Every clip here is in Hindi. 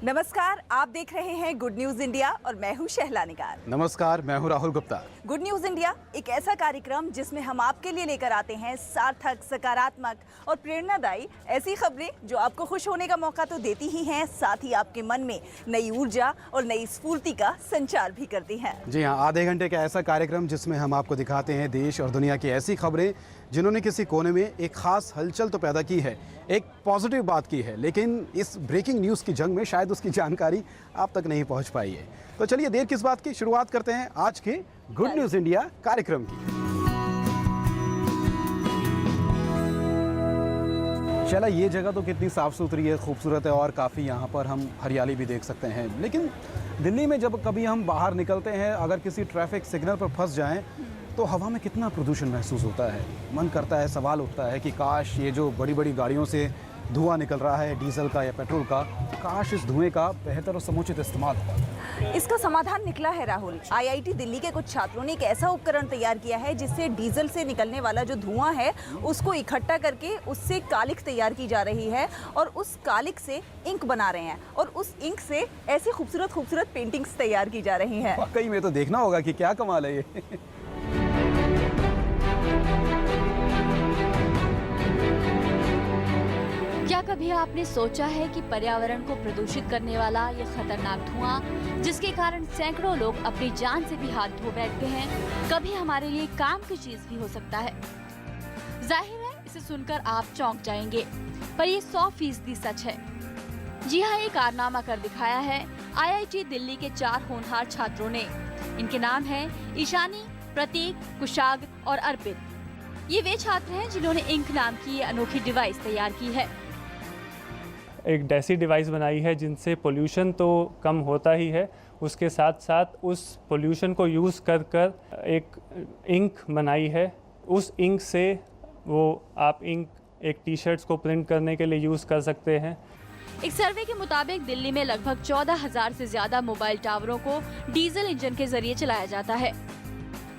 नमस्कार, आप देख रहे हैं गुड न्यूज इंडिया और मैं हूं शहला निगार। नमस्कार, मैं हूं Rahul Gupta. Good news India एक ऐसा कार्यक्रम जिसमें हम आपके लिए लेकर आते हैं सार्थक, सकारात्मक और प्रेरणादायी ऐसी खबरें जो आपको खुश होने का मौका तो देती ही हैं, साथ ही आपके मन में नई ऊर्जा और नई स्फूर्ति का संचार भी करती हैं। जी हाँ, आधे घंटे का ऐसा कार्यक्रम जिसमें हम आपको दिखाते हैं देश और दुनिया की ऐसी खबरें जिन्होंने किसी कोने में एक खास हलचल तो पैदा की है, एक पॉजिटिव बात की है, लेकिन इस ब्रेकिंग न्यूज़ की जंग में शायद उसकी जानकारी आप तक नहीं पहुंच पाई है। तो चलिए देर किस बात की, शुरुआत करते हैं आज के गुड न्यूज़ इंडिया कार्यक्रम की। चला, ये जगह तो कितनी साफ़ सुथरी है, खूबसूरत है और काफ़ी यहाँ पर हम हरियाली भी देख सकते हैं, लेकिन दिल्ली में जब कभी हम बाहर निकलते हैं, अगर किसी ट्रैफिक सिग्नल पर फंस जाएं तो हवा में कितना प्रदूषण महसूस होता है। मन करता है, सवाल उठता है कि काश ये जो बड़ी बड़ी गाड़ियों से धुआं निकल रहा है, डीजल का या पेट्रोल का, काश इस धुएं का बेहतर और समुचित इस्तेमाल होता। इसका समाधान निकला है राहुल। आईआईटी दिल्ली के कुछ छात्रों ने एक ऐसा उपकरण तैयार किया है जिससे डीजल से निकलने वाला जो धुआं है उसको इकट्ठा करके उससे कालिख तैयार की जा रही है और उस कालिख से इंक बना रहे हैं और उस इंक से ऐसी खूबसूरत खूबसूरत पेंटिंग्स तैयार की जा रही हैं। वाकई में तो देखना होगा कि क्या कमाल है ये। क्या कभी आपने सोचा है कि पर्यावरण को प्रदूषित करने वाला ये खतरनाक धुआं, जिसके कारण सैकड़ों लोग अपनी जान से भी हाथ धो बैठते हैं, कभी हमारे लिए काम की चीज भी हो सकता है। जाहिर है इसे सुनकर आप चौंक जाएंगे, पर ये 100% सच है। जी हाँ, ये कारनामा कर दिखाया है आईआईटी दिल्ली के 4 होनहार छात्रों ने। इनके नाम है ईशानी, प्रतीक, कुशाग और अर्पित। ये वे छात्र हैं जिन्होंने इंक नाम की ये अनोखी डिवाइस तैयार की है। एक ऐसी डिवाइस बनाई है जिनसे पोल्यूशन तो कम होता ही है, उसके साथ साथ उस पोल्यूशन को यूज़ कर कर एक इंक बनाई है। उस इंक से वो आप इंक एक टी शर्ट्स को प्रिंट करने के लिए यूज़ कर सकते हैं। एक सर्वे के मुताबिक दिल्ली में लगभग 14,000 से ज्यादा मोबाइल टावरों को डीजल इंजन के जरिए चलाया जाता है।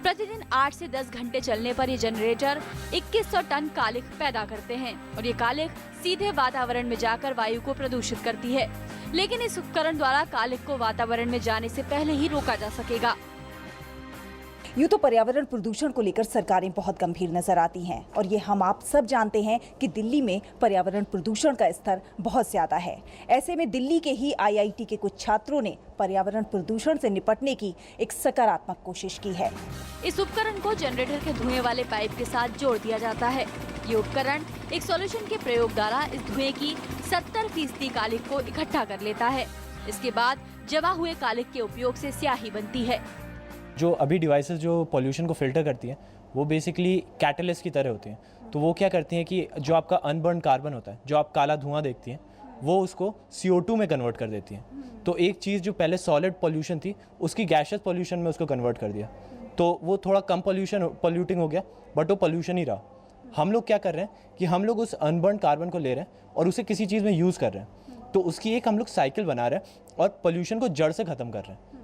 प्रतिदिन 8 से 10 घंटे चलने पर ये जनरेटर 2100 टन कालिख पैदा करते हैं और ये कालिख सीधे वातावरण में जाकर वायु को प्रदूषित करती है। लेकिन इस उपकरण द्वारा कालिख को वातावरण में जाने से पहले ही रोका जा सकेगा। यूँ तो पर्यावरण प्रदूषण को लेकर सरकारें बहुत गंभीर नजर आती हैं और ये हम आप सब जानते हैं कि दिल्ली में पर्यावरण प्रदूषण का स्तर बहुत ज्यादा है। ऐसे में दिल्ली के ही आईआईटी के कुछ छात्रों ने पर्यावरण प्रदूषण से निपटने की एक सकारात्मक कोशिश की है। इस उपकरण को जनरेटर के धुएं वाले पाइप के साथ जोड़ दिया जाता है। ये उपकरण एक सॉल्यूशन के प्रयोग द्वारा इस धुएं की 70% कालिख को इकट्ठा कर लेता है। इसके बाद जमा हुए कालिख के उपयोग से स्याही बनती है। जो अभी डिवाइसेस जो पोल्यूशन को फिल्टर करती हैं वो बेसिकली कैटलिस्ट की तरह होती हैं। तो वो क्या करती हैं कि जो आपका अनबर्न कार्बन होता है, जो आप काला धुआं देखती हैं, वो उसको CO2 में कन्वर्ट कर देती हैं। तो एक चीज़ जो पहले सॉलिड पोल्यूशन थी उसकी गैशियस पोल्यूशन में उसको कन्वर्ट कर दिया, तो वो थोड़ा कम पोल्यूटिंग हो गया, बट वो पोल्यूशन ही रहा। हम लोग क्या कर रहे हैं कि हम लोग उस अनबर्न कार्बन को ले रहे हैं और उसे किसी चीज़ में यूज़ कर रहे हैं, तो उसकी एक हम लोग साइकिल बना रहे हैं और पोल्यूशन को जड़ से ख़त्म कर रहे हैं।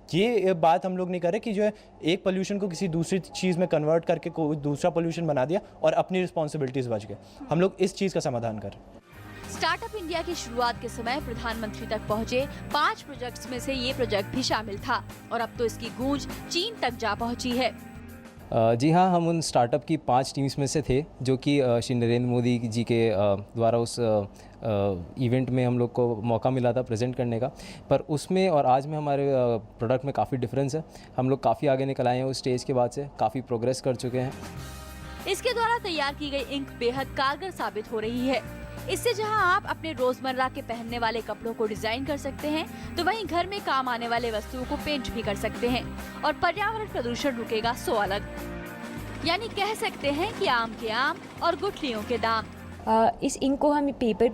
ये बात हम लोग नहीं कर रहे कि जो है एक पोल्यूशन को किसी दूसरी चीज़ में कन्वर्ट करके कोई दूसरा पोल्यूशन बना दिया और अपनी रिस्पॉन्सिबिलिटीज़ बच गए। हम लोग इस चीज़ का समाधान कर रहे हैं। स्टार्टअप इंडिया की शुरुआत के समय प्रधानमंत्री तक पहुंचे 5 प्रोजेक्ट्स में से ये प्रोजेक्ट भी शामिल था और अब तो इसकी गूंज चीन तक जा पहुंची है। जी हाँ, हम उन स्टार्टअप की 5 टीम्स में से थे जो कि श्री नरेंद्र मोदी जी के द्वारा उस इवेंट में हम लोग को मौका मिला था प्रेजेंट करने का। पर उसमें और आज में हमारे प्रोडक्ट में काफ़ी डिफरेंस है। हम लोग काफ़ी आगे निकल आए हैं उस स्टेज के बाद से, काफ़ी प्रोग्रेस कर चुके हैं। इसके द्वारा तैयार की गई इंक बेहद कारगर साबित हो रही है। इससे जहां आप अपने रोजमर्रा के पहनने वाले कपड़ों को डिजाइन कर सकते हैं, तो वहीं घर में काम आने वाले वस्तुओं को पेंट भी कर सकते हैं और पर्यावरण प्रदूषण रुकेगा 100 अलग। यानी कह सकते हैं कि आम के आम और गुठलियों के दाम। इस इंक को हम पेपर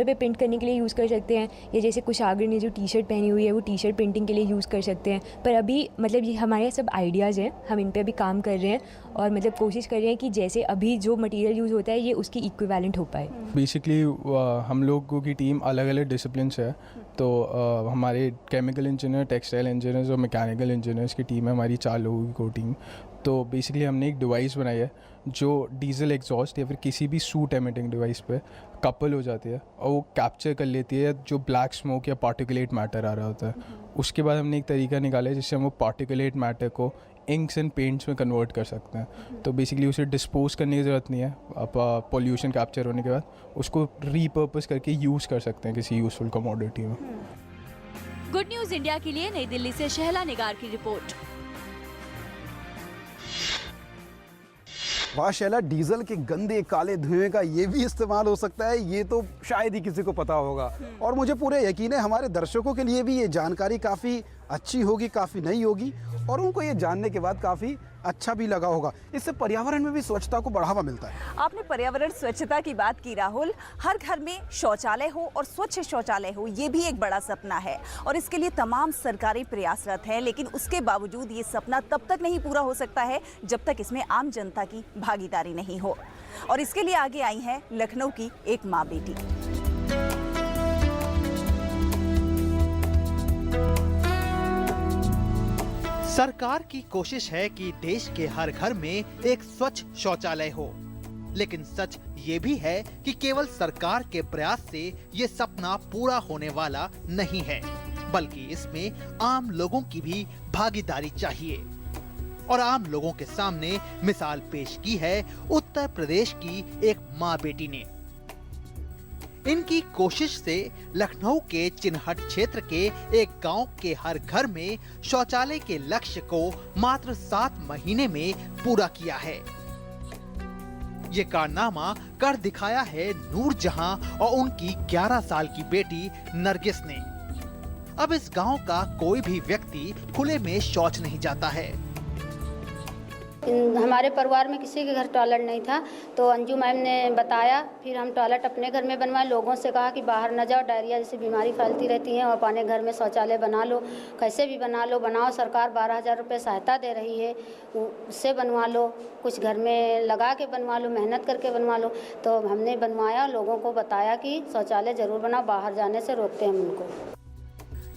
पे प्रिंट करने के लिए यूज़ कर सकते हैं, या जैसे कुशागर ने जो टी शर्ट पहनी हुई है वो टी शर्ट प्रिंटिंग के लिए यूज़ कर सकते हैं। पर अभी मतलब ये हमारे सब आइडियाज़ हैं, हम इन पे अभी काम कर रहे हैं और मतलब कोशिश कर रहे हैं कि जैसे अभी जो मटेरियल यूज़ होता है ये उसकी इक्विवेलेंट हो पाए। बेसिकली हम लोगों की टीम अलग अलग डिसिप्लिन से है, तो हमारे केमिकल इंजीनियर, टेक्सटाइल इंजीनियर्स और मैकेनिकल इंजीनियर्स की टीम है हमारी 4 लोगों की टीम। तो बेसिकली हमने एक डिवाइस बनाई है जो डीजल एग्जॉस्ट या फिर किसी भी सूट एमिटिंग डिवाइस पे कपल हो जाती है और वो कैप्चर कर लेती है जो ब्लैक स्मोक या पार्टिकुलेट मैटर आ रहा होता है। उसके बाद हमने एक तरीका निकाला है जिससे हम वो पार्टिकुलेट मैटर को इंक्स एंड पेंट्स में कन्वर्ट कर सकते हैं। तो बेसिकली उसे डिस्पोज करने की ज़रूरत नहीं है, आप पॉल्यूशन कैप्चर होने के बाद उसको रीपर्पस करके यूज़ कर सकते हैं किसी यूजफुल कमोडिटी में। गुड न्यूज इंडिया के लिए नई दिल्ली से शहला निगार की रिपोर्ट। वाह शैला, डीजल के गंदे काले धुएं का ये भी इस्तेमाल हो सकता है, ये तो शायद ही किसी को पता होगा। और मुझे पूरे यकीन है हमारे दर्शकों के लिए भी ये जानकारी काफ़ी अच्छी होगी, काफ़ी नई होगी और उनको ये जानने के बाद काफ़ी अच्छा भी लगा होगा। इससे पर्यावरण में भी स्वच्छता को बढ़ावा मिलता है। आपने पर्यावरण स्वच्छता की बात की राहुल, हर घर में शौचालय हो और स्वच्छ शौचालय हो, ये भी एक बड़ा सपना है और इसके लिए तमाम सरकारें प्रयासरत हैं। लेकिन उसके बावजूद ये सपना तब तक नहीं पूरा हो सकता है जब तक इसमें आम जनता की भागीदारी नहीं हो। और इसके लिए आगे आई है लखनऊ की एक माँ बेटी। सरकार की कोशिश है कि देश के हर घर में एक स्वच्छ शौचालय हो, लेकिन सच ये भी है कि केवल सरकार के प्रयास से ये सपना पूरा होने वाला नहीं है, बल्कि इसमें आम लोगों की भी भागीदारी चाहिए। और आम लोगों के सामने मिसाल पेश की है उत्तर प्रदेश की एक माँ बेटी ने। इनकी कोशिश से लखनऊ के चिन्हट क्षेत्र के एक गांव के हर घर में शौचालय के लक्ष्य को मात्र 7 महीने में पूरा किया है। ये कारनामा कर दिखाया है नूरजहां और उनकी 11 साल की बेटी नरगिस ने। अब इस गांव का कोई भी व्यक्ति खुले में शौच नहीं जाता है। हमारे परिवार में किसी के घर टॉयलेट नहीं था, तो अंजू मैम ने बताया, फिर हम टॉयलेट अपने घर में बनवाए। लोगों से कहा कि बाहर न जाओ, डायरिया जैसी बीमारी फैलती रहती है, और अपने घर में शौचालय बना लो, कैसे भी बना लो, बनाओ, सरकार 12,000 रुपये सहायता दे रही है, उससे बनवा लो, कुछ घर में लगा के बनवा लो, मेहनत करके बनवा लो। तो हमने बनवाया, लोगों को बताया कि शौचालय ज़रूर बनाओ, बाहर जाने से रोकते हैं हम उनको।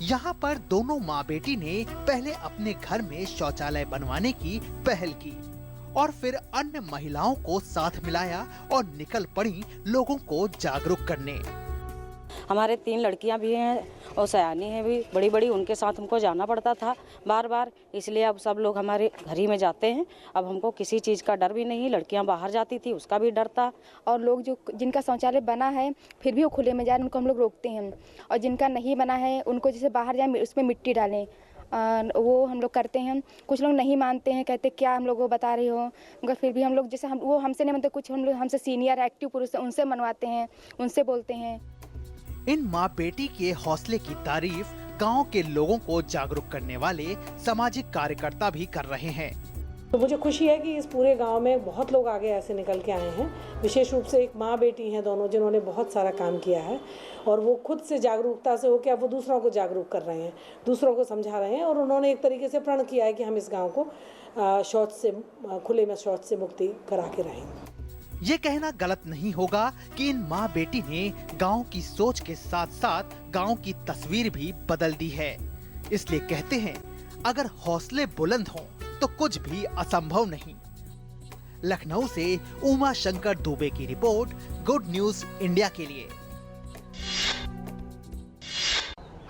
यहाँ पर दोनों माँ बेटी ने पहले अपने घर में शौचालय बनवाने की पहल की और फिर अन्य महिलाओं को साथ मिलाया और निकल पड़ी लोगों को जागरूक करने। हमारे 3 लड़कियां भी हैं और सयानी हैं भी बड़ी बड़ी, उनके साथ हमको जाना पड़ता था बार बार, इसलिए अब सब लोग हमारे घर ही में जाते हैं। अब हमको किसी चीज़ का डर भी नहीं, लड़कियां बाहर जाती थी उसका भी डर था। और लोग जो जिनका शौचालय बना है फिर भी वो खुले में जाए, उनको हम लोग रोकते हैं। और जिनका नहीं बना है उनको जैसे बाहर जाए उसमें मिट्टी डालें, वो हम लोग करते हैं। कुछ लोग नहीं मानते हैं, कहते क्या हम लोग को बता रहे हो, मगर फिर भी हम लोग जैसे वो हमसे नहीं मानते, कुछ हम लोग हमसे सीनियर एक्टिव पुरुष उनसे मनवाते हैं, उनसे बोलते हैं। इन माँ बेटी के हौसले की तारीफ गांव के लोगों को जागरूक करने वाले सामाजिक कार्यकर्ता भी कर रहे हैं। तो मुझे खुशी है कि इस पूरे गांव में बहुत लोग आगे ऐसे निकल के आए हैं। विशेष रूप से एक माँ बेटी हैं दोनों, जिन्होंने बहुत सारा काम किया है और वो खुद से जागरूकता से होकर अब वो दूसरों को जागरूक कर रहे हैं, दूसरों को समझा रहे हैं। और उन्होंने एक तरीके से प्रण किया है कि हम इस गाँव को शौच से, खुले में शौच से मुक्ति करा के रहेंगे। ये कहना गलत नहीं होगा कि इन माँ बेटी ने गांव की सोच के साथ साथ गांव की तस्वीर भी बदल दी है। इसलिए कहते हैं अगर हौसले बुलंद हों तो कुछ भी असंभव नहीं। लखनऊ से उमा शंकर दुबे की रिपोर्ट, गुड न्यूज इंडिया के लिए।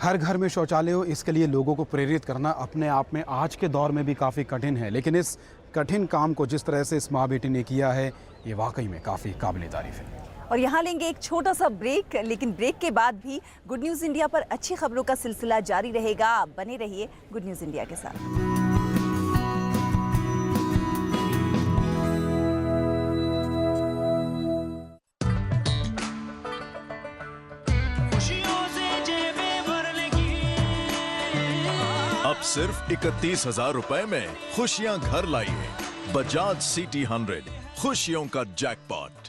हर घर में शौचालय हो, इसके लिए लोगों को प्रेरित करना अपने आप में आज के दौर में भी काफ़ी कठिन है, लेकिन इस कठिन काम को जिस तरह से इस माँ बेटी ने किया है ये वाकई में काफ़ी काबिल तारीफ है। और यहाँ लेंगे एक छोटा सा ब्रेक, लेकिन ब्रेक के बाद भी गुड न्यूज़ इंडिया पर अच्छी खबरों का सिलसिला जारी रहेगा। आप बने रहिए गुड न्यूज़ इंडिया के साथ। अब सिर्फ 31,000 रुपए में खुशियां घर लाइए। बजाज सिटी 100, खुशियों का जैकपॉट।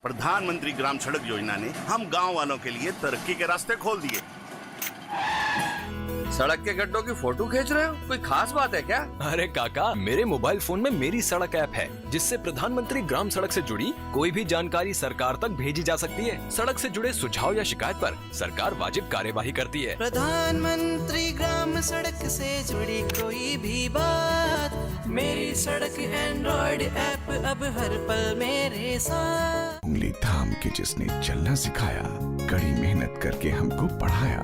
प्रधानमंत्री ग्राम सड़क योजना ने हम गांव वालों के लिए तरक्की के रास्ते खोल दिए। सड़क के गड्ढों की फोटो खींच रहे हो? कोई खास बात है क्या? अरे काका, मेरे मोबाइल फोन में मेरी सड़क ऐप है, जिससे प्रधानमंत्री ग्राम सड़क से जुड़ी कोई भी जानकारी सरकार तक भेजी जा सकती है। सड़क से जुड़े सुझाव या शिकायत पर सरकार वाजिब कार्यवाही करती है। प्रधानमंत्री ग्राम सड़क से जुड़ी कोई भी बात, मेरी सड़क एंड्रॉइड ऐप अब हर पल मेरे साथ। उंगली थाम के जिसने चलना सिखाया, कड़ी मेहनत करके हमको पढ़ाया,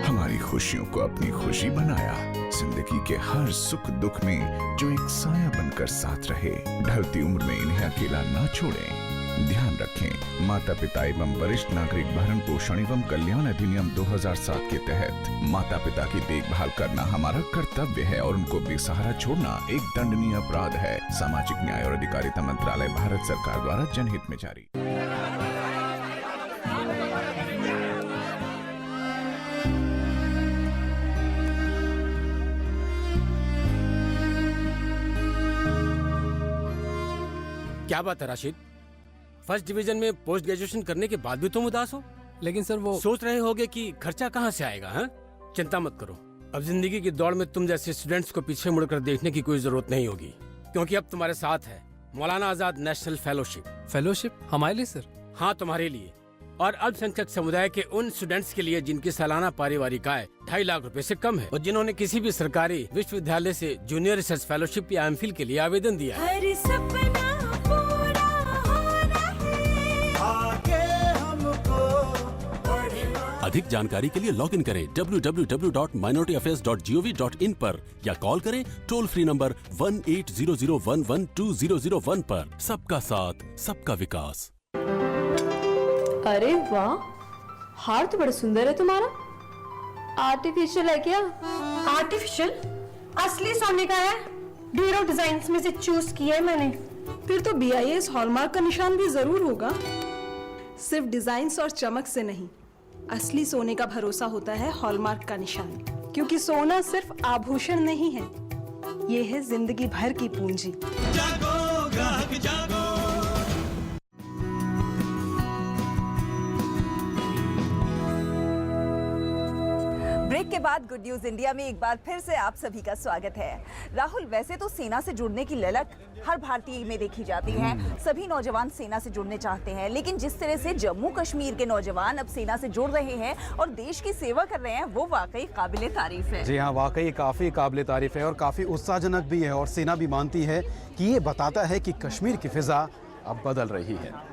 हमारी खुशियों को अपनी खुशी बनाया, जिंदगी के हर सुख दुख में जो एक साया बनकर साथ रहे, ढलती उम्र में इन्हें अकेला ना छोड़ें। ध्यान रखें, माता पिता एवं वरिष्ठ नागरिक भरण पोषण एवं कल्याण अधिनियम 2007 के तहत माता पिता की देखभाल करना हमारा कर्तव्य है और उनको बेसहारा छोड़ना एक दंडनीय अपराध है। सामाजिक न्याय और अधिकारिता मंत्रालय, भारत सरकार द्वारा जनहित में जारी। क्या बात है राशिद, फर्स्ट डिवीजन में पोस्ट ग्रेजुएशन करने के बाद भी तुम उदास हो? लेकिन सर वो सोच रहे होगे कि खर्चा कहाँ से आएगा? हाँ, चिंता मत करो, अब जिंदगी की दौड़ में तुम जैसे स्टूडेंट्स को पीछे मुड़कर देखने की कोई जरूरत नहीं होगी, क्योंकि अब तुम्हारे साथ है Maulana Azad national fellowship. Fellowship हमारे लिए सर? हाँ, तुम्हारे लिए और अल्पसंख्यक समुदाय के उन स्टूडेंट्स के लिए जिनकी सालाना पारिवारिक आय 2.5 लाख रुपए से कम है और जिन्होंने किसी भी सरकारी विश्वविद्यालय से जूनियर रिसर्च फेलोशिप या एमफिल के लिए आवेदन दिया है। अधिक जानकारी के लिए लॉग इन करें www.minorityAffairs.gov.in पर या कॉल करें टोल फ्री नंबर 1800112001 पर। सबका साथ, सबका विकास। अरे वाह, हार तो बड़ा सुंदर है तुम्हारा। आर्टिफिशियल है क्या? आर्टिफिशियल? असली सोने का है। ढेरों डिजाइन्स में से चूज किया है मैंने। फिर तो BIS हॉलमार्क का निशान भी जरूर होगा। सिर्फ डिजाइन्स और चमक से नहीं, असली सोने का भरोसा होता है हॉलमार्क का निशान, क्योंकि सोना सिर्फ आभूषण नहीं है, ये है जिंदगी भर की पूंजी। जागो ग्राहक जागो। ब्रेक के बाद गुड न्यूज इंडिया में एक बार फिर से आप सभी का स्वागत है। राहुल, वैसे तो सेना से जुड़ने की ललक हर भारतीय में देखी जाती है, सभी नौजवान सेना से जुड़ने चाहते हैं, लेकिन जिस तरह से जम्मू कश्मीर के नौजवान अब सेना से जुड़ रहे हैं और देश की सेवा कर रहे हैं, वो वाकई काबिले तारीफ है। जी हाँ, वाकई काफ़ी काबिले तारीफ है और काफ़ी उत्साहजनक भी है और सेना भी मानती है कि ये बताता है कि कश्मीर की फिजा अब बदल रही है।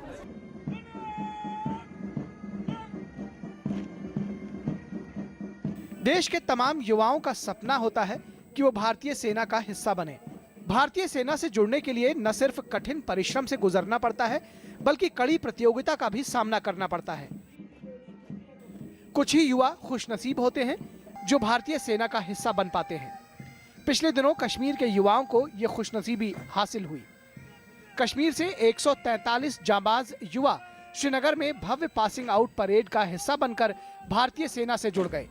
देश के तमाम युवाओं का सपना होता है कि वो भारतीय सेना का हिस्सा बने। भारतीय सेना से जुड़ने के लिए न सिर्फ कठिन परिश्रम से गुजरना पड़ता है, बल्कि कड़ी प्रतियोगिता का भी सामना करना पड़ता है। कुछ ही युवा खुशनसीब होते हैं जो भारतीय सेना का हिस्सा बन पाते हैं। पिछले दिनों कश्मीर के युवाओं को ये खुशनसीबी हासिल हुई। कश्मीर से 143 जांबाज युवा श्रीनगर में भव्य पासिंग आउट परेड का हिस्सा बनकर भारतीय सेना से जुड़ गए।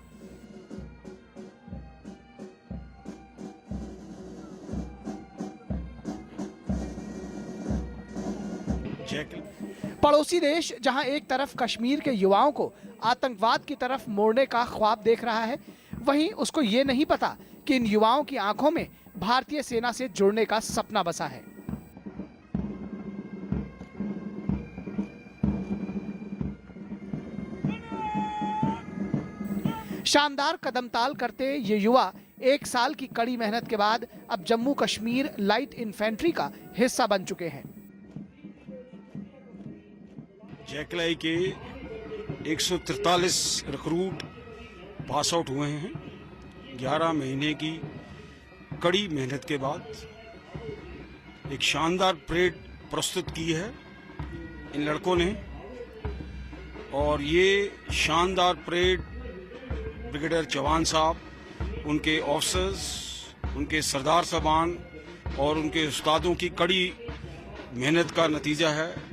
पड़ोसी देश जहां एक तरफ कश्मीर के युवाओं को आतंकवाद की तरफ मोड़ने का ख्वाब देख रहा है, वहीं उसको ये नहीं पता कि इन युवाओं की आंखों में भारतीय सेना से जुड़ने का सपना बसा है। शानदार कदमताल करते ये युवा 1 साल की कड़ी मेहनत के बाद अब जम्मू कश्मीर लाइट इन्फेंट्री का हिस्सा बन चुके हैं। जैकलाई के 143 रिक्रूट पास आउट हुए हैं। 11 महीने की कड़ी मेहनत के बाद एक शानदार परेड प्रस्तुत की है इन लड़कों ने, और ये शानदार परेड ब्रिगेडियर चौहान साहब, उनके ऑफिसर्स, उनके सरदार साहबान और उनके उस्तादों की कड़ी मेहनत का नतीजा है।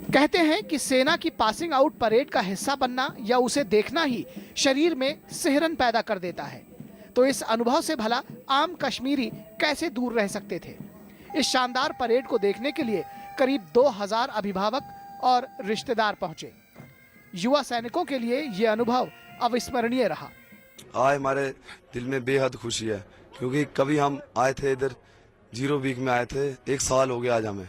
कहते हैं कि सेना की पासिंग आउट परेड का हिस्सा बनना या उसे देखना ही शरीर में सिहरन पैदा कर देता है, तो इस अनुभव से भला आम कश्मीरी कैसे दूर रह सकते थे। इस शानदार परेड को देखने के लिए करीब 2000 अभिभावक और रिश्तेदार पहुंचे। युवा सैनिकों के लिए ये अनुभव अविस्मरणीय रहा। आज हमारे दिल में बेहद खुशी है, क्योंकि कभी हम आए थे इधर 0 वीक में आए थे, 1 साल हो गया आज हमें।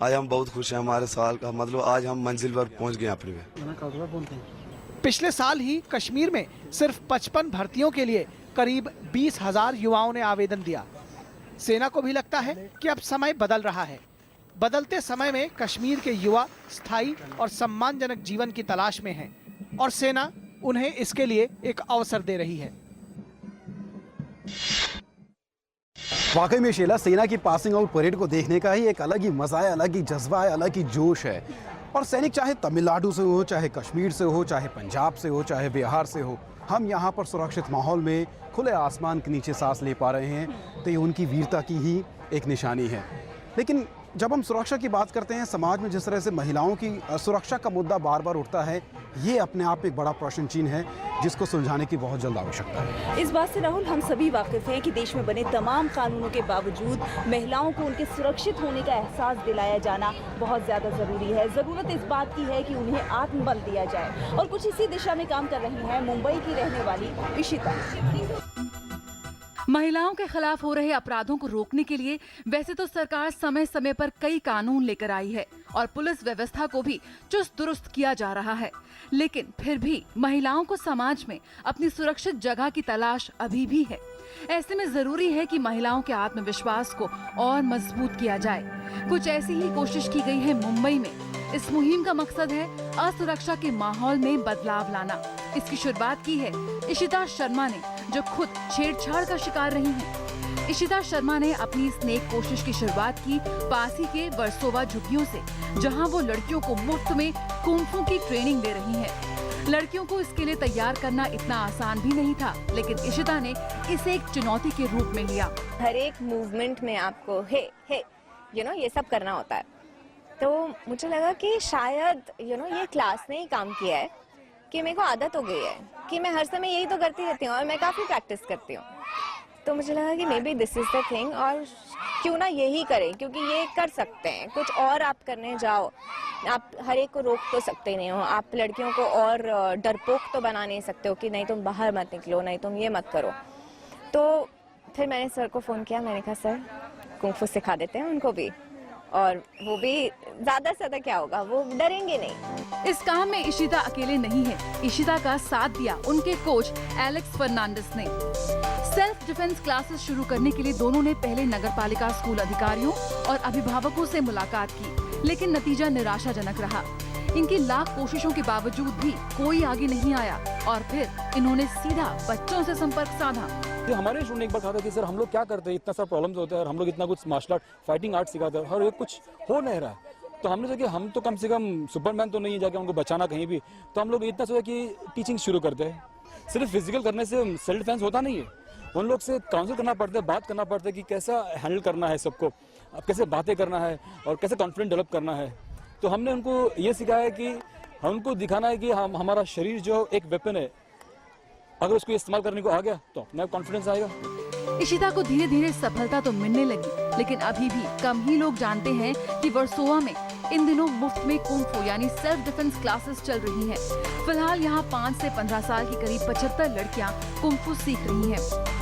आज हम बहुत खुश हैं, हमारे साल का मतलब आज हम मंजिल पर पहुंच गए अपने में। पिछले साल ही कश्मीर में सिर्फ 55 भर्तियों के लिए करीब 20,000 युवाओं ने आवेदन दिया। सेना को भी लगता है कि अब समय बदल रहा है। बदलते समय में कश्मीर के युवा स्थायी और सम्मानजनक जीवन की तलाश में हैं और सेना उन्हें इसके लिए एक अवसर दे रही है। वाकई में शीला, सेना की पासिंग आउट परेड को देखने का ही एक अलग ही मजा है, अलग ही जज्बा है, अलग ही जोश है। और सैनिक चाहे तमिलनाडु से हो, चाहे कश्मीर से हो, चाहे पंजाब से हो, चाहे बिहार से हो, हम यहाँ पर सुरक्षित माहौल में खुले आसमान के नीचे सांस ले पा रहे हैं, तो ये उनकी वीरता की ही एक निशानी है। लेकिन जब हम सुरक्षा की बात करते हैं, समाज में जिस तरह से महिलाओं की सुरक्षा का मुद्दा बार बार उठता है, ये अपने आप एक बड़ा प्रश्न चिन्ह है जिसको सुलझाने की बहुत जल्द आवश्यकता है। इस बात से राहुल हम सभी वाकिफ हैं कि देश में बने तमाम कानूनों के बावजूद महिलाओं को उनके सुरक्षित होने का एहसास दिलाया जाना बहुत ज़्यादा ज़रूरी है। ज़रूरत इस बात की है कि उन्हें आत्मबल दिया जाए, और कुछ इसी दिशा में काम कर रही हैं मुंबई की रहने वाली इशिता। महिलाओं के खिलाफ हो रहे अपराधों को रोकने के लिए वैसे तो सरकार समय समय पर कई कानून लेकर आई है और पुलिस व्यवस्था को भी चुस्त दुरुस्त किया जा रहा है, लेकिन फिर भी महिलाओं को समाज में अपनी सुरक्षित जगह की तलाश अभी भी है। ऐसे में जरूरी है कि महिलाओं के आत्मविश्वास को और मजबूत किया जाए। कुछ ऐसी ही कोशिश की गई है मुंबई में। इस मुहिम का मकसद है असुरक्षा के माहौल में बदलाव लाना। इसकी शुरुआत की है इशिता शर्मा ने, जो खुद छेड़छाड़ का शिकार रही हैं। इशिता शर्मा ने अपनी इस नेक कोशिश की शुरुआत की पास ही के वर्सोवा झुग्गियों से, जहां वो लड़कियों को मुफ्त में कुंफू की ट्रेनिंग दे रही हैं। लड़कियों को इसके लिए तैयार करना इतना आसान भी नहीं था, लेकिन इशिता ने इसे एक चुनौती के रूप में लिया। हर एक मूवमेंट में आपको हे ये सब करना होता है, तो मुझे लगा कि शायद ये क्लास ने ही काम किया है कि मेरे को आदत हो गई है कि मैं हर समय यही तो करती रहती हूँ और मैं काफ़ी प्रैक्टिस करती हूँ। तो मुझे लगा कि may be this is the thing, और क्यों ना यही करें, क्योंकि ये कर सकते हैं। कुछ और आप करने जाओ, आप हर एक को रोक तो सकते नहीं हो। आप लड़कियों को और डरपोक तो बना नहीं सकते हो कि नहीं तुम बाहर मत निकलो, नहीं तुम ये मत करो। तो फिर मैंने सर को फ़ोन किया, मैंने कहा सर कुंफू सिखा देते हैं उनको भी, और वो भी ज्यादा से ज्यादा क्या होगा, वो डरेंगे नहीं। इस काम में इशिता अकेले नहीं है। इशिता का साथ दिया उनके कोच एलेक्स फर्नांडिस ने। सेल्फ डिफेंस क्लासेस शुरू करने के लिए दोनों ने पहले नगरपालिका स्कूल अधिकारियों और अभिभावकों से मुलाकात की, लेकिन नतीजा निराशाजनक रहा। इनकी लाख कोशिशों के बावजूद भी कोई आगे नहीं आया और फिर इन्होंने सीधा बच्चों से संपर्क साधा। हमारे स्टूडेंट एक बार कहा था कि सर हम लोग क्या करते हैं, इतना सारा प्रॉब्लम्स होता है और हम लोग इतना कुछ मार्शल आर्ट फाइटिंग आर्ट सिखाते हैं और ये कुछ हो नहीं रहा है। तो हमने सोचा कि हम तो कम से कम सुपरमैन तो नहीं है जाके उनको बचाना कहीं भी, तो हम लोग इतना सोचा कि टीचिंग शुरू करते हैं। सिर्फ फिजिकल करने से सेल्फ डिफेंस होता नहीं है, उन लोग से काउंसिल करना पड़ता है, बात करना पड़ता है कि कैसा हैंडल करना है सबको, कैसे बातें करना है और कैसे कॉन्फिडेंस डेवलप करना है। तो हमने उनको ये सिखाया कि हमको दिखाना है कि हमारा शरीर जो एक वेपन है, अगर उसको इस्तेमाल करने को आ गया तो अपना कॉन्फिडेंस आएगा। इशिता को धीरे धीरे सफलता तो मिलने लगी, लेकिन अभी भी कम ही लोग जानते हैं कि वर्सोवा में इन दिनों मुफ्त में कुंफू यानी सेल्फ डिफेंस क्लासेस चल रही हैं। फिलहाल यहाँ 5 से 15 साल की करीब 75 लड़कियाँ कुंफू सीख रही हैं।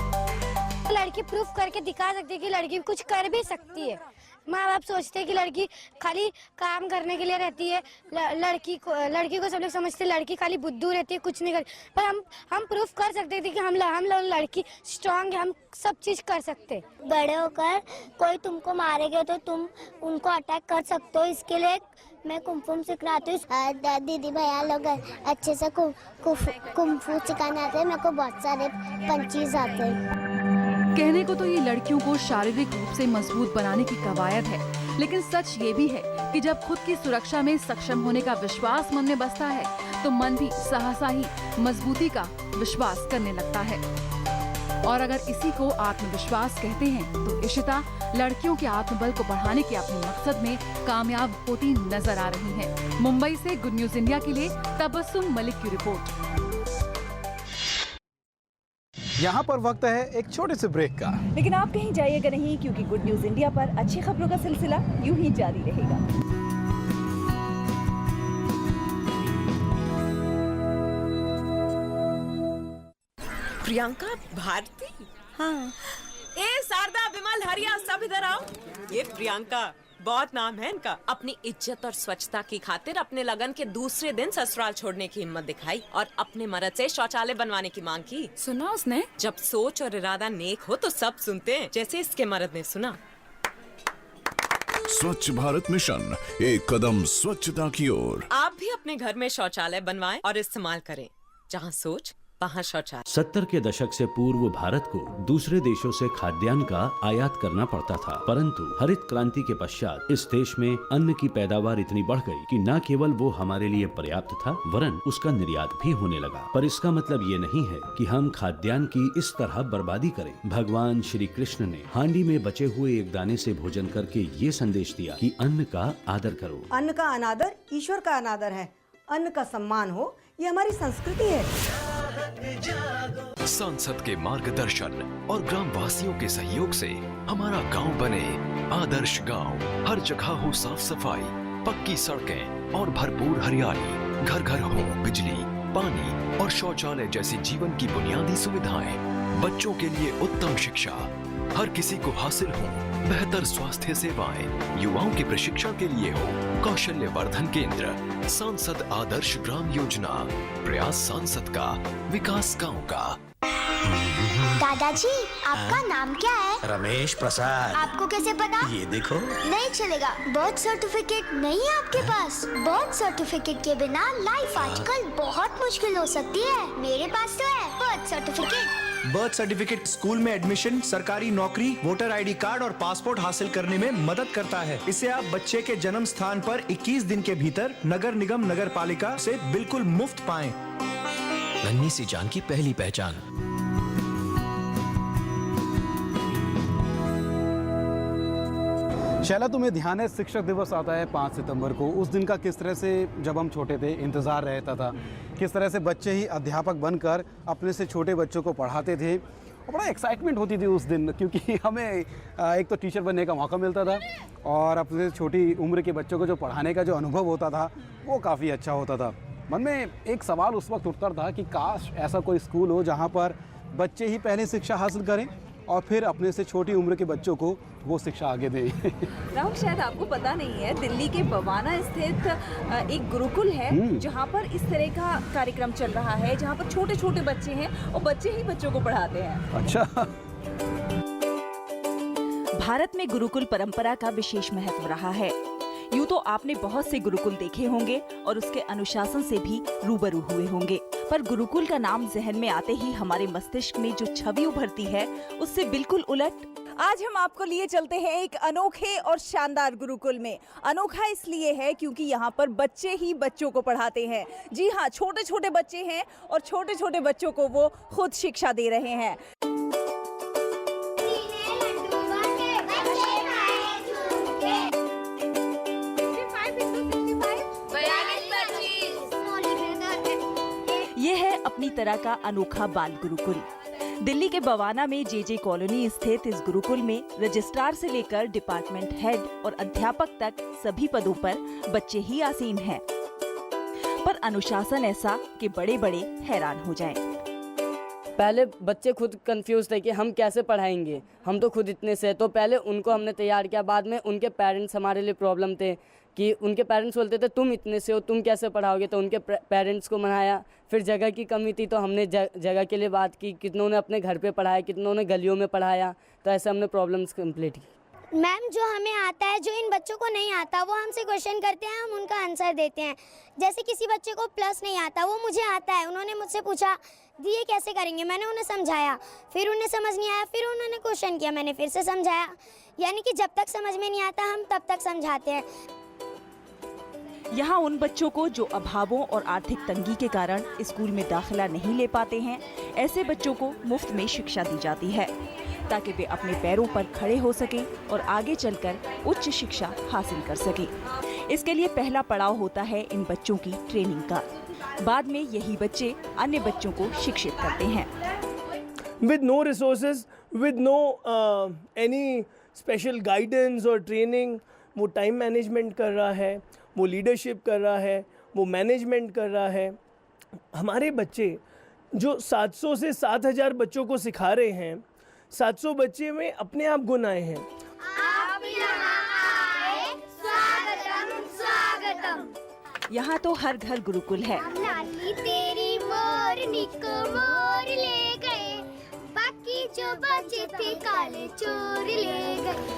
लड़की प्रूफ करके दिखा सकती है कि लड़की कुछ कर भी सकती है। माँ बाप सोचते हैं कि लड़की खाली काम करने के लिए रहती है, लड़की को सब लोग समझते हैं लड़की खाली बुद्धू रहती है, कुछ नहीं कर, पर हम प्रूफ कर सकते थे कि हम लड़की स्ट्रांग है, हम सब चीज कर सकते। बड़े होकर कोई तुमको मारेगा तो तुम उनको अटैक कर सकते हो, इसके लिए मैं कुंफू सिखाती हूँ। दीदी भैया लोग अच्छे से कुंफू सिखाने आते हैं, मेरे को बहुत सारे पंचीज आते हैं। कहने को तो ये लड़कियों को शारीरिक रूप से मजबूत बनाने की कवायद है, लेकिन सच ये भी है कि जब खुद की सुरक्षा में सक्षम होने का विश्वास मन में बसता है तो मन भी सहसा ही मजबूती का विश्वास करने लगता है। और अगर इसी को आत्मविश्वास कहते हैं तो इशिता लड़कियों के आत्मबल को बढ़ाने के अपने मकसद में कामयाब होती नजर आ रही है। मुंबई से गुड न्यूज इंडिया के लिए तबस्सुम मलिक की रिपोर्ट। यहाँ पर वक्त है एक छोटे से ब्रेक का, लेकिन आप कहीं जाइएगा नहीं, क्योंकि गुड न्यूज इंडिया पर अच्छी खबरों का सिलसिला यूं ही जारी रहेगा। प्रियंका भारती? हाँ। ए शारदा, विमल, हरिया, सब इधर आओ। ये प्रियंका, बहुत नाम है इनका। अपनी इज्जत और स्वच्छता की खातिर अपने लगन के दूसरे दिन ससुराल छोड़ने की हिम्मत दिखाई और अपने मर्द से शौचालय बनवाने की मांग की। सुना उसने? जब सोच और इरादा नेक हो तो सब सुनते हैं, जैसे इसके मर्द ने सुना। स्वच्छ भारत मिशन, एक कदम स्वच्छता की ओर। आप भी अपने घर में शौचालय बनवाएं और इस्तेमाल करें। जहाँ सोच वहाँ शौचालय। 70 के दशक से पूर्व भारत को दूसरे देशों से खाद्यान्न का आयात करना पड़ता था, परंतु हरित क्रांति के पश्चात इस देश में अन्न की पैदावार इतनी बढ़ गई कि न केवल वो हमारे लिए पर्याप्त था, वरन उसका निर्यात भी होने लगा। पर इसका मतलब ये नहीं है कि हम खाद्यान्न की इस तरह बर्बादी करें। भगवान श्री कृष्ण ने हांडी में बचे हुए एक दाने से भोजन करके ये संदेश दिया कि अन्न का आदर करो। अन्न का अनादर ईश्वर का अनादर है। अन्न का सम्मान हो, ये हमारी संस्कृति है। सांसद के मार्गदर्शन और ग्राम वासियों के सहयोग से हमारा गांव बने आदर्श गांव। हर जगह हो साफ सफाई, पक्की सड़कें और भरपूर हरियाली। घर घर हो बिजली, पानी और शौचालय जैसी जीवन की बुनियादी सुविधाएं। बच्चों के लिए उत्तम शिक्षा, हर किसी को हासिल हो बेहतर स्वास्थ्य सेवाएं। युवाओं के प्रशिक्षण के लिए हो कौशल्य वर्धन केंद्र। सांसद आदर्श ग्राम योजना, प्रयास सांसद का, विकास गांव का। दादाजी, आपका नाम क्या है? रमेश प्रसाद। आपको कैसे पता? ये देखो। नहीं चलेगा, बर्थ सर्टिफिकेट नहीं है आपके पास? बर्थ सर्टिफिकेट के बिना लाइफ आजकल बहुत मुश्किल हो सकती है। मेरे पास तो है birth certificate. Birth certificate school में एडमिशन, सरकारी नौकरी, वोटर आईडी कार्ड और पासपोर्ट हासिल करने में मदद करता है। इसे आप बच्चे के जन्म स्थान पर 21 दिन के भीतर नगर निगम नगर पालिका से बिल्कुल मुफ्त पाएं। नन्ही सी जान की पहली पहचान। शैला, तुम्हें ध्यान है शिक्षक दिवस आता है 5 सितंबर को। उस दिन का किस तरह से, जब हम छोटे थे, इंतज़ार रहता था, किस तरह से बच्चे ही अध्यापक बनकर अपने से छोटे बच्चों को पढ़ाते थे और बड़ा एक्साइटमेंट होती थी उस दिन, क्योंकि हमें एक तो टीचर बनने का मौका मिलता था और अपने छोटी उम्र के बच्चों को जो पढ़ाने का जो अनुभव होता था वो काफ़ी अच्छा होता था। मन में एक सवाल उस वक्त उठता था कि काश ऐसा कोई स्कूल हो जहाँ पर बच्चे ही पहले शिक्षा हासिल करें और फिर अपने से छोटी उम्र के बच्चों को वो शिक्षा आगे दें। राहुल, शायद आपको पता नहीं है, दिल्ली के बवाना स्थित एक गुरुकुल है जहाँ पर इस तरह का कार्यक्रम चल रहा है, जहाँ पर छोटे छोटे बच्चे हैं और बच्चे ही बच्चों को पढ़ाते हैं। अच्छा। भारत में गुरुकुल परंपरा का विशेष महत्व रहा है। यूँ तो आपने बहुत से गुरुकुल देखे होंगे और उसके अनुशासन से भी रूबरू हुए होंगे, पर गुरुकुल का नाम जहन में आते ही हमारे मस्तिष्क में जो छवि उभरती है उससे बिल्कुल उलट। आज हम आपको लिए चलते हैं एक अनोखे और शानदार गुरुकुल में। अनोखा इसलिए है क्योंकि यहाँ पर बच्चे ही बच्चों को पढ़ाते हैं। जी हाँ, छोटे छोटे बच्चे हैं और छोटे छोटे बच्चों को वो खुद शिक्षा दे रहे हैं। ये है अपनी तरह का अनोखा बाल गुरुकुल। दिल्ली के बवाना में जेजे कॉलोनी स्थित इस गुरुकुल में रजिस्ट्रार से लेकर डिपार्टमेंट हेड और अध्यापक तक सभी पदों पर बच्चे ही आसीन हैं। पर अनुशासन ऐसा कि बड़े बड़े हैरान हो जाएं। पहले बच्चे खुद कंफ्यूज थे कि हम कैसे पढ़ाएंगे, हम तो खुद इतने से। तो पहले उनको हमने तैयार किया, बाद में उनके पेरेंट्स हमारे लिए प्रॉब्लम थे कि उनके पेरेंट्स बोलते थे तुम इतने से हो, तुम कैसे पढ़ाओगे, तो उनके पेरेंट्स को मनाया। फिर जगह की कमी थी तो हमने जगह के लिए बात की, कितनों ने अपने घर पे पढ़ाया, कितनों ने गलियों में पढ़ाया, तो ऐसे हमने प्रॉब्लम्स कंप्लीट की। मैम, जो हमें आता है, जो इन बच्चों को नहीं आता, वो हमसे क्वेश्चन करते हैं, हम उनका आंसर देते हैं। जैसे किसी बच्चे को प्लस नहीं आता, वो मुझे आता है, उन्होंने मुझसे पूछा दी ये कैसे करेंगे, मैंने उन्हें समझाया, फिर उन्हें समझ नहीं आया, फिर उन्होंने क्वेश्चन किया, मैंने फिर से समझाया। यानी कि जब तक समझ में नहीं आता हम तब तक समझाते हैं। यहाँ उन बच्चों को जो अभावों और आर्थिक तंगी के कारण स्कूल में दाखिला नहीं ले पाते हैं, ऐसे बच्चों को मुफ्त में शिक्षा दी जाती है ताकि वे अपने पैरों पर खड़े हो सकें और आगे चलकर उच्च शिक्षा हासिल कर सकें। इसके लिए पहला पड़ाव होता है इन बच्चों की ट्रेनिंग का। बाद में यही बच्चे अन्य बच्चों को शिक्षित करते हैं। With no resources, with no any special guidance और training, वो टाइम मैनेजमेंट कर रहा है, वो लीडरशिप कर रहा है, वो मैनेजमेंट कर रहा है। हमारे बच्चे जो 700 से 7000 बच्चों को सिखा रहे हैं, 700 बच्चे में अपने आप गुण आए हैं। आप यहाँ आए, स्वागतम स्वागतम। यहाँ तो हर घर गुरुकुल है। लाली तेरी मोरनी को मोर ले गए, बाकी जो बचे थे काले चोर ले गए।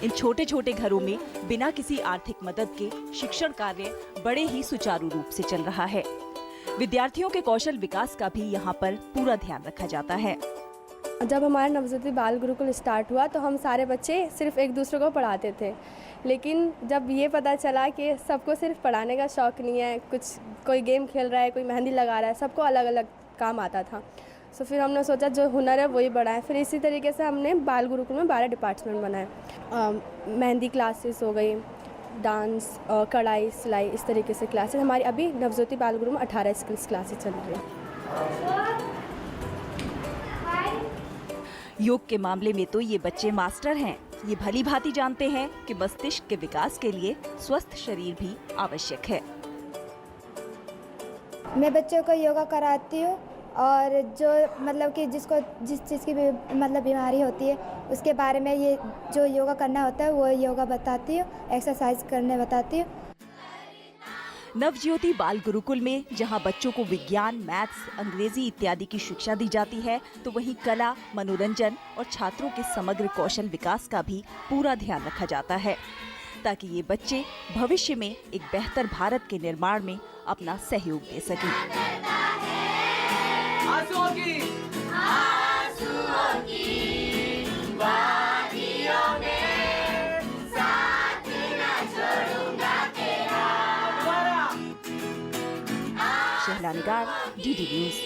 इन छोटे छोटे घरों में बिना किसी आर्थिक मदद के शिक्षण कार्य बड़े ही सुचारू रूप से चल रहा है। विद्यार्थियों के कौशल विकास का भी यहाँ पर पूरा ध्यान रखा जाता है। जब हमारा नवज्योति बाल गुरुकुल स्टार्ट हुआ तो हम सारे बच्चे सिर्फ एक दूसरे को पढ़ाते थे, लेकिन जब ये पता चला कि सबको सिर्फ पढ़ाने का शौक़ नहीं है, कुछ कोई गेम खेल रहा है, कोई मेहंदी लगा रहा है, सबको अलग अलग काम आता था। तो फिर हमने सोचा जो हुनर है वही बढ़ाएं। फिर इसी तरीके से हमने बाल गुरुकुल में 12 डिपार्टमेंट बनाए। मेहंदी क्लासेस हो गई, डांस और कढ़ाई सिलाई, इस तरीके से क्लासेस हमारी अभी नवज्योति बाल गुरुकुल में 18 स्किल्स क्लासेस चल रही है। योग के मामले में तो ये बच्चे मास्टर हैं। ये भली भांति जानते हैं कि मस्तिष्क के विकास के लिए स्वस्थ शरीर भी आवश्यक है। मैं बच्चों को योगा कराती हूँ और जो मतलब कि जिसको जिस चीज़ की भी मतलब बीमारी होती है उसके बारे में ये जो योगा करना होता है वो योगा बताती हूँ, एक्सरसाइज करने बताती हूँ। नवज्योति बाल गुरुकुल में जहां बच्चों को विज्ञान, मैथ्स, अंग्रेजी इत्यादि की शिक्षा दी जाती है, तो वहीं कला, मनोरंजन और छात्रों के समग्र कौशल विकास का भी पूरा ध्यान रखा जाता है, ताकि ये बच्चे भविष्य में एक बेहतर भारत के निर्माण में अपना सहयोग दे सकें। शहला निगार, डीडी न्यूज़।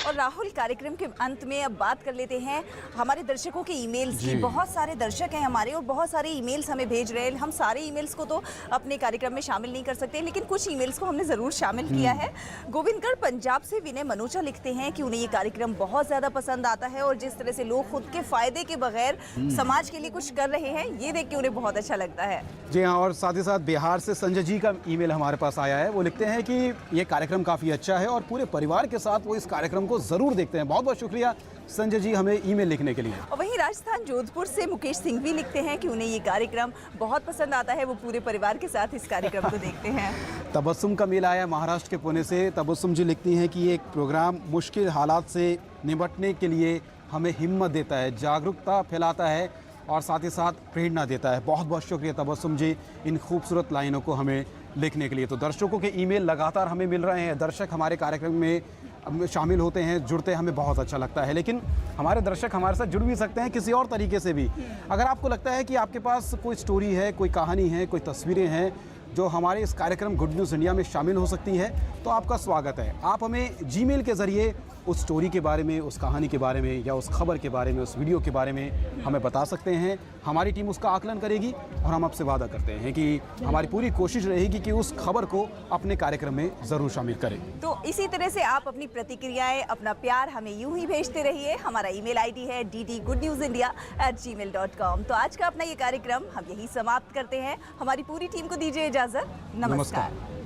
और राहुल, कार्यक्रम के अंत में अब बात कर लेते हैं हमारे दर्शकों के ईमेल्स की। बहुत सारे दर्शक हैं हमारे और बहुत सारे ईमेल्स हमें भेज रहे हैं। हम सारे ईमेल्स को तो अपने कार्यक्रम में शामिल नहीं कर सकते, लेकिन कुछ ईमेल्स को हमने ज़रूर शामिल किया है। गोविंदगढ़ पंजाब से विनय मनोचा लिखते हैं कि उन्हें ये कार्यक्रम बहुत ज़्यादा पसंद आता है और जिस तरह से लोग खुद के फ़ायदे के बगैर समाज के लिए कुछ कर रहे हैं, ये देख के उन्हें बहुत अच्छा लगता है। जी हाँ, और साथ ही साथ बिहार से संजय जी का ईमेल हमारे पास आया है। वो लिखते हैं कि ये कार्यक्रम काफ़ी अच्छा है और पूरे परिवार के साथ वो इस कार्यक्रम को ज़रूर देखते हैं। बहुत बहुत शुक्रिया संजय जी हमें ईमेल लिखने के लिए। और वहीं राजस्थान जोधपुर से मुकेश सिंह भी लिखते हैं कि उन्हें ये कार्यक्रम बहुत पसंद आता है, वो पूरे परिवार के साथ इस कार्यक्रम को देखते हैं। तबस्सुम का मेल आया महाराष्ट्र के पुणे से। तबस्सुम जी लिखती हैं कि ये एक प्रोग्राम मुश्किल हालात से निपटने के लिए हमें हिम्मत देता है, जागरूकता फैलाता है और साथ ही साथ प्रेरणा देता है। बहुत बहुत शुक्रिया तबस्सुम जी इन खूबसूरत लाइनों को हमें लिखने के लिए। तो दर्शकों के ईमेल लगातार हमें मिल रहे हैं। दर्शक हमारे कार्यक्रम में शामिल होते हैं, जुड़ते हैं, हमें बहुत अच्छा लगता है। लेकिन हमारे दर्शक हमारे साथ जुड़ भी सकते हैं किसी और तरीके से भी। अगर आपको लगता है कि आपके पास कोई स्टोरी है, कोई कहानी है, कोई तस्वीरें हैं जो हमारे इस कार्यक्रम गुड न्यूज़ इंडिया में शामिल हो सकती है, तो आपका स्वागत है। आप हमें जीमेल के ज़रिए उस स्टोरी के बारे में, उस कहानी के बारे में या उस खबर के बारे में, उस वीडियो के बारे में हमें बता सकते हैं। हमारी टीम उसका आकलन करेगी और हम आपसे वादा करते हैं कि हमारी पूरी कोशिश रहेगी कि उस खबर को अपने कार्यक्रम में ज़रूर शामिल करें। तो इसी तरह से आप अपनी प्रतिक्रियाएं, अपना प्यार हमें यूं ही भेजते रहिए। हमारा ईमेल आईडी है ddgoodnewsindia@gmail.com। तो आज का अपना ये कार्यक्रम हम यही समाप्त करते हैं। हमारी पूरी टीम को दीजिए इजाज़त। नमस्कार।